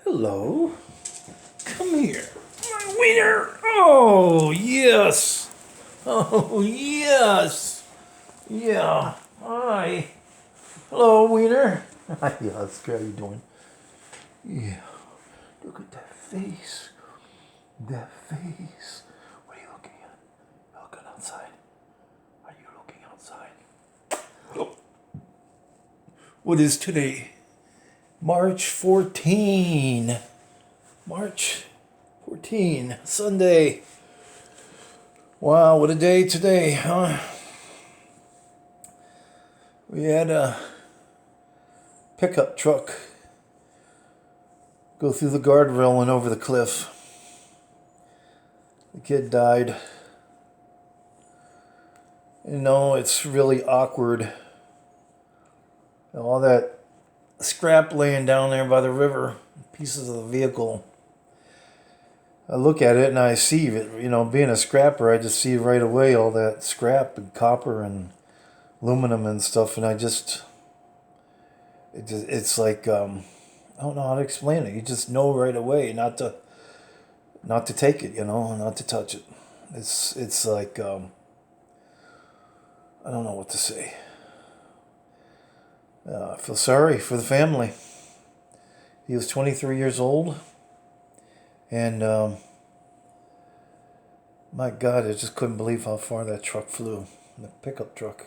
Hello. Come here. My wiener. Oh, yes. Oh, yes. Yeah. Hi. Hello, wiener. Hi, Oscar. How you doing? Yeah. Look at that face. That face. What are you looking at? You're looking outside. Are you looking outside? Oh. What is today? March 14. March 14, Sunday. Wow, what a day today, huh? We had a pickup truck go through the guardrail and over the cliff. The kid died. You know, it's really awkward. All that scrap laying down there by the river, pieces of the vehicle. I look at it and I see it, being a scrapper, I just see right away all that scrap and copper and aluminum and stuff, and it's like, I don't know how to explain it. You just know right away not to take it, not to touch it. It's like, I don't know what to say. I feel sorry for the family. He was 23 years old. And, my God, I just couldn't believe how far that truck flew. The pickup truck.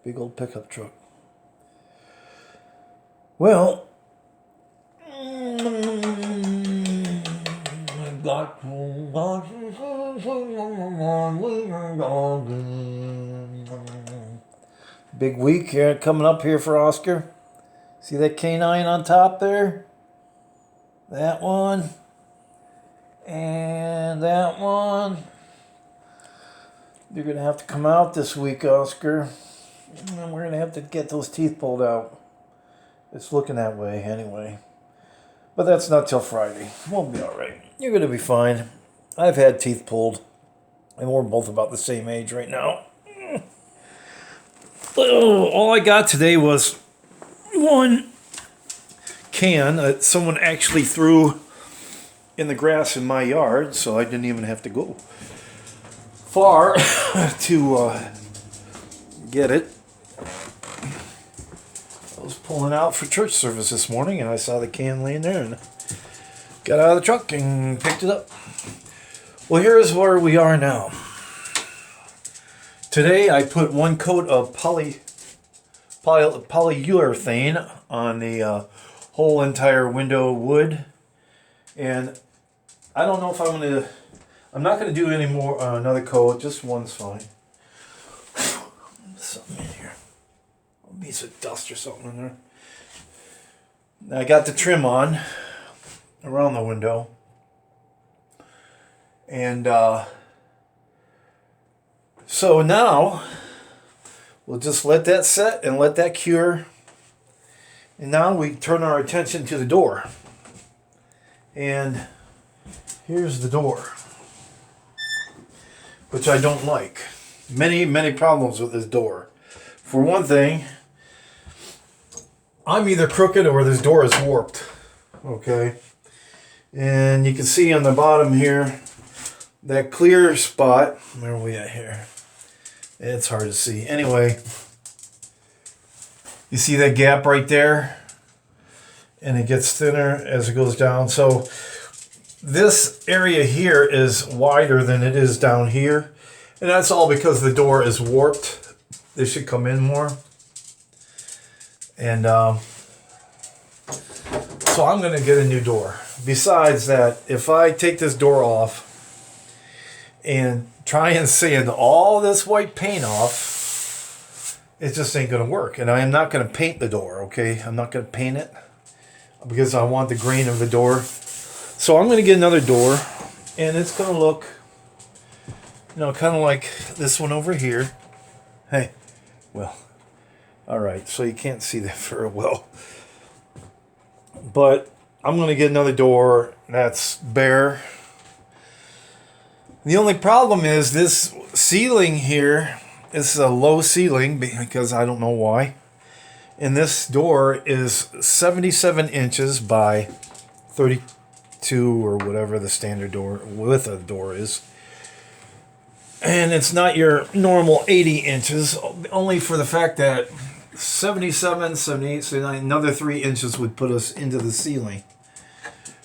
Big old pickup truck. Well, big week here coming up here for Oscar. See that canine on top there? That one. And that one. You're going to have to come out this week, Oscar. And we're going to have to get those teeth pulled out. It's looking that way anyway. But that's not till Friday. We'll be all right. You're going to be fine. I've had teeth pulled. And we're both about the same age right now. Oh, all I got today was one can that someone actually threw in the grass in my yard, so I didn't even have to go far to get it. I was pulling out for church service this morning, and I saw the can laying there, and got out of the truck and picked it up. Well, here's where we are now. Today, I put one coat of polyurethane on the whole entire window wood, and I don't know if I'm not going to do any more, another coat, just one's fine. Something in here. A piece of dust or something in there. I got the trim on around the window. And so now we'll just let that set and let that cure. And now we turn our attention to the door. And here's the door, which I don't like. Many problems with this door. For one thing, I'm either crooked or this door is warped. Okay? And you can see on the bottom here, that clear spot. Where are we at here? It's hard to see. Anyway, you see that gap right there? And it gets thinner as it goes down. So this area here is wider than it is down here. And that's all because the door is warped. This should come in more. And so I'm going to get a new door. Besides that, if I take this door off and try and sand all this white paint off, it just ain't going to work. And I am not going to paint the door, okay? I'm not going to paint it because I want the grain of the door. So I'm going to get another door, and it's going to look, kind of like this one over here. Hey, well, all right, so you can't see that very well. But I'm going to get another door that's bare. The only problem is this ceiling here is a low ceiling because I don't know why. And this door is 77 inches by 32 or whatever the standard door width of the door is. And it's not your normal 80 inches, only for the fact that 77, 78, 79, another 3 inches would put us into the ceiling.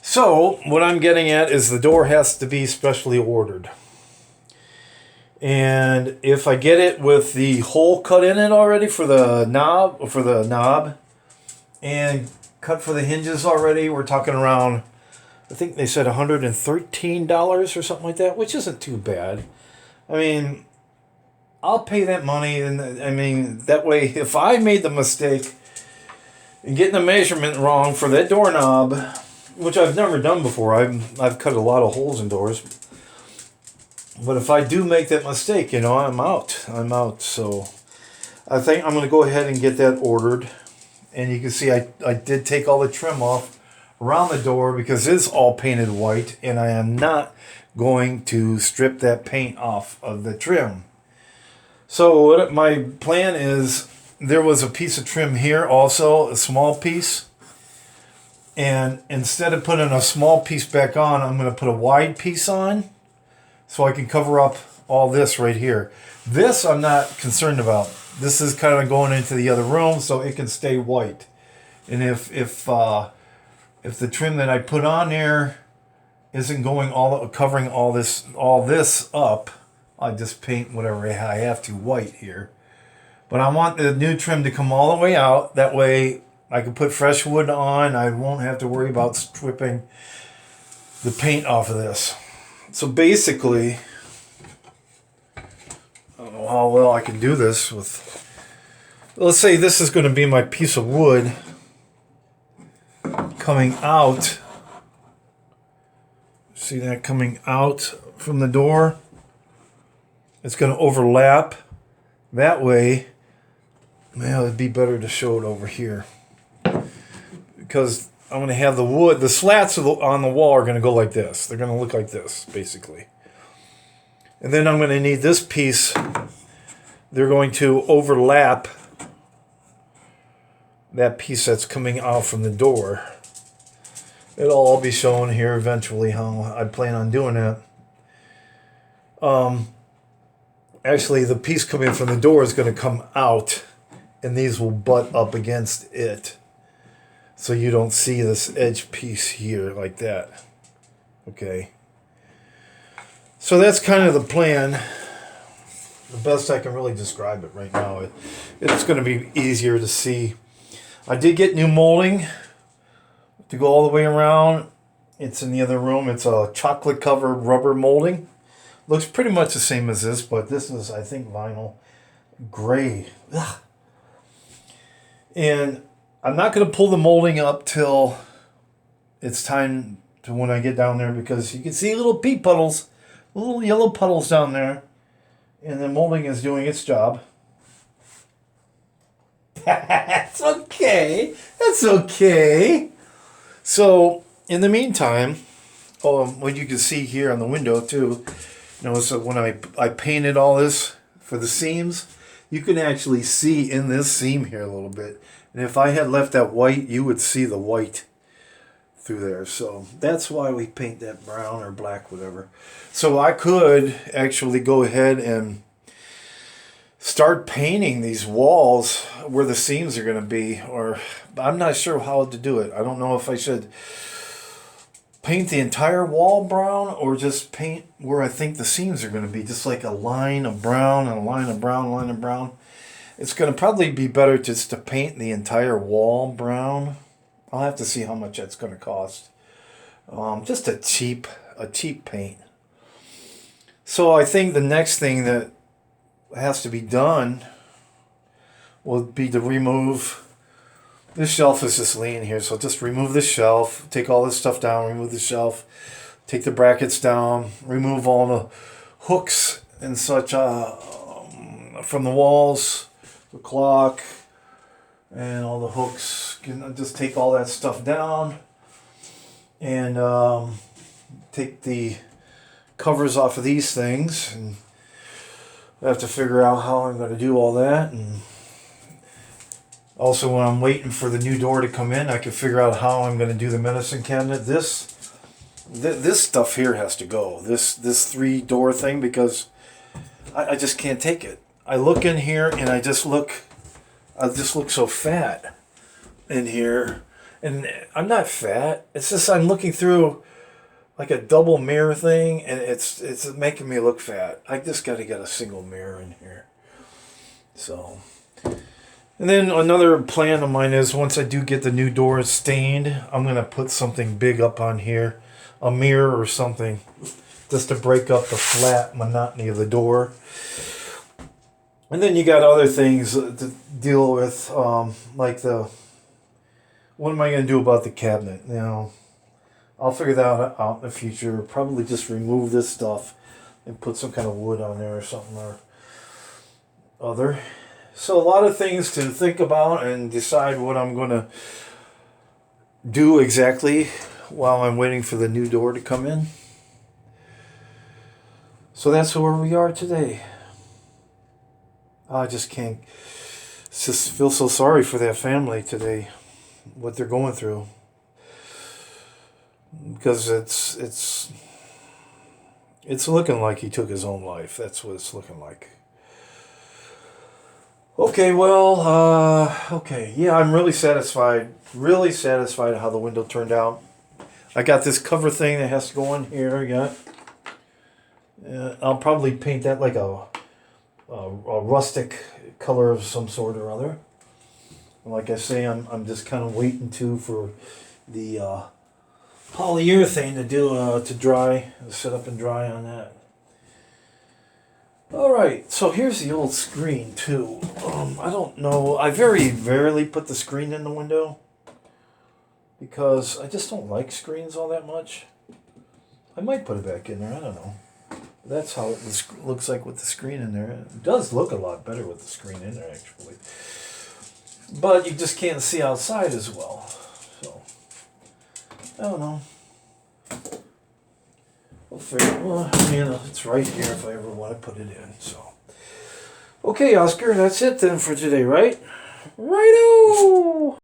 So what I'm getting at is the door has to be specially ordered. And if I get it with the hole cut in it already for the knob, and cut for the hinges already, we're talking around, I think they said $113 or something like that, which isn't too bad. I mean, I'll pay that money, and I mean, that way, if I made the mistake in getting the measurement wrong for that doorknob, which I've never done before, I've cut a lot of holes in doors, but if I do make that mistake, you know, I'm out. So I think I'm going to go ahead and get that ordered. And you can see I did take all the trim off around the door because it's all painted white, and I am not going to strip that paint off of the trim. So what my plan is, there was a piece of trim here also, a small piece. And instead of putting a small piece back on, I'm going to put a wide piece on so I can cover up all this right here. This I'm not concerned about. This is kind of going into the other room so it can stay white. And if the trim that I put on there isn't going covering all this up, I just paint whatever I have to white here. But I want the new trim to come all the way out. That way I can put fresh wood on. I won't have to worry about stripping the paint off of this. So basically, I don't know how well I can do this with, let's say this is going to be my piece of wood coming out. See that coming out from the door? It's going to overlap. That way, man, it'd be better to show it over here. Because I'm going to have the wood, the slats on the wall are going to go like this. They're going to look like this, basically. And then I'm going to need this piece. They're going to overlap that piece that's coming out from the door. It'll all be shown here eventually how I plan on doing that. Actually, the piece coming from the door is going to come out, and these will butt up against it. So you don't see this edge piece here like that. Okay. So that's kind of the plan. The best I can really describe it right now. It's going to be easier to see. I did get new molding to go all the way around. It's in the other room. It's a chocolate covered rubber molding. Looks pretty much the same as this, but this is, I think, vinyl gray. Ugh. And I'm not going to pull the molding up till it's time to when I get down there, because you can see little pea puddles, little yellow puddles down there, and the molding is doing its job. That's okay. That's okay. So in the meantime, what you can see here on the window too, notice that when I painted all this for the seams, you can actually see in this seam here a little bit. And if I had left that white, you would see the white through there. So that's why we paint that brown or black, whatever. So I could actually go ahead and start painting these walls where the seams are going to be. Or I'm not sure how to do it. I don't know if I should paint the entire wall brown or just paint where I think the seams are going to be. Just like a line of brown and a line of brown, line of brown. It's going to probably be better just to paint the entire wall brown. I'll have to see how much that's going to cost. Just a cheap paint. So I think the next thing that has to be done will be to remove. This shelf is just laying here, so just remove the shelf. Take all this stuff down. Remove the shelf. Take the brackets down. Remove all the hooks and such from the walls. The clock and all the hooks. Just take all that stuff down and take the covers off of these things, and I have to figure out how I'm going to do all that. And Also, when I'm waiting for the new door to come in, I can figure out how I'm going to do the medicine cabinet. This stuff here has to go. This 3-door thing, because I just can't take it. I look in here and I just look so fat in here, and I'm not fat. It's just I'm looking through like a double mirror thing, and it's making me look fat. I just got to get a single mirror in here. So. And then another plan of mine is once I do get the new doors stained, I'm going to put something big up on here, a mirror or something, just to break up the flat monotony of the door. And then you got other things to deal with, like what am I going to do about the cabinet? You know, I'll figure that out in the future. Probably just remove this stuff and put some kind of wood on there or something or other. So a lot of things to think about and decide what I'm going to do exactly while I'm waiting for the new door to come in. So that's where we are today. I just feel so sorry for that family today, what they're going through. Because it's looking like he took his own life. That's what it's looking like. Okay, well, okay. Yeah, I'm really satisfied how the window turned out. I got this cover thing that has to go on here. I'll probably paint that like a rustic color of some sort or other. Like I say, I'm just kind of waiting for the polyurethane to dry, sit up and dry on that. All right, so here's the old screen too. I don't know. I very rarely put the screen in the window because I just don't like screens all that much. I might put it back in there. I don't know. That's how it looks like with the screen in there. It does look a lot better with the screen in there, actually. But you just can't see outside as well. So, I don't know. Well, I mean, it's right here if I ever want to put it in. So, okay, Oscar, that's it then for today, right? Righto!